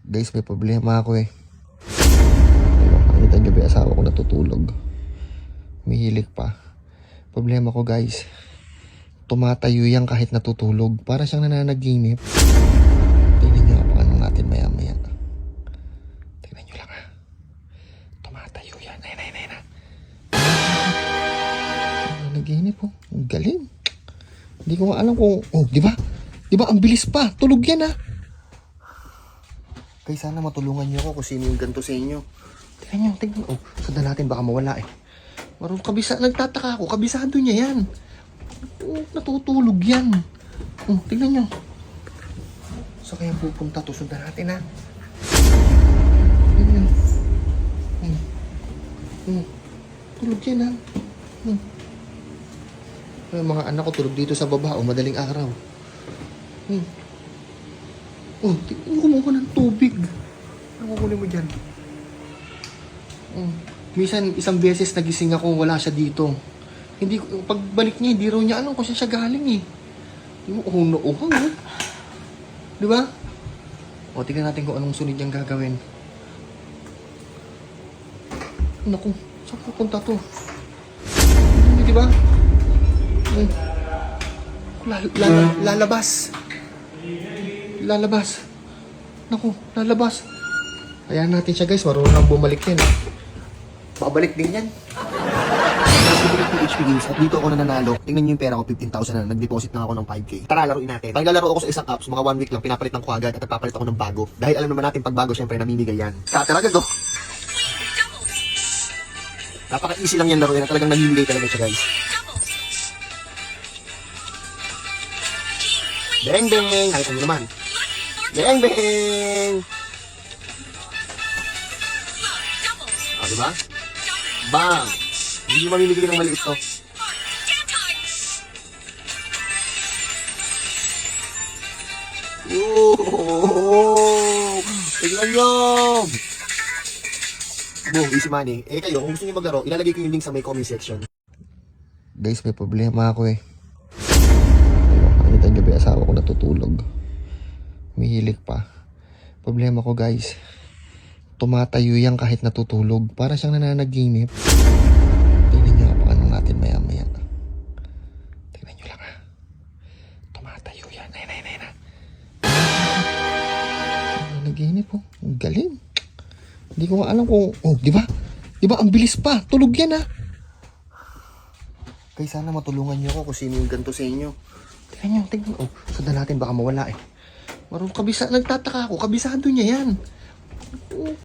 Guys, may problema ako eh. Kanitan gabi asawa ko natutulog. Umihilig pa. Problema ko guys, tumatayo yan kahit natutulog. Para siyang nananaginip. Tingnan nyo, abangan natin maya maya. Tingnan nyo lang ha. Tumatayo yan. Ayun. Nananaginip oh. Ang galing. Hindi ko nga alam kung... Oh, di ba? Di ba ang bilis pa? Tulog yan ha. Guys, sana matulungan niyo ako kung sino yung ganito sa inyo. Tingnan nyo. Oh, sundan natin baka mawala eh. Marunong nagtataka ako, kabisado niya yan. Natutulog yan. Oh, tingnan nyo. Saan kaya pupunta to? Sundan natin ha. Tingnan nyo. Tulog yan ha. Yung mga anak ko tulog dito sa baba o madaling araw. Oh, tingnan nyo, kumuha ng tubig. Ano kukunin mo dyan? Minsan, isang beses nagising ako, wala siya dito. Hindi, pagbalik niya, hindi raw niya alam kung siya galing eh. Yung uhang eh. Di ba? O, tingnan natin kung anong sunod niyang gagawin. Naku, saan pupunta to? Di ba? Lalabas. Naku, lalabas. Ayan natin siya guys, marunong nang bumalik yan. Babalik din yan. HP Games at dito ako nananalo. Tingnan niyo yung pera ko, 15,000 na. Nag-deposit na ako ng 5K. Tara, laruin natin. Paglalaro ako sa isang apps, mga 1 week lang, pinapalitan ko agad at nagpapalit ako ng bago. Dahil alam naman natin, pag bago, syempre, namimigay yan. Tara, go! Napaka-easy lang yan laruin at talagang namimigay talaga siya guys. Bang bang! Nakita nyo naman. Bang bang! Ah, diba? Bang! Hindi mamimigay ng maliit to. Oh! Tignan nyo! Boom, easy money. Eh kayo, kung gusto nyo maglaro, ilalagay ko yung link sa may comment section. Guys, may problema ako eh. Kanitan gabi asawa ko natutulog. Umihilig pa. Problema ko guys, tumatayo yan kahit natutulog. Para siyang nananaginip. Tingnan nyo, abangan natin maya maya. Tingnan nyo lang ha. Tumatayo yan. Ayun. Nananaginip oh. Ang galing. Hindi ko nga alam kung... Oh, di ba? Di ba ang bilis pa? Tulog yan ha. Guys, sana matulungan nyo ako kung sino yung ganito sa inyo. Tingnan nyo. Oh, sundan natin baka mawala eh. Marunong nagtataka ako, kabisado niya yan.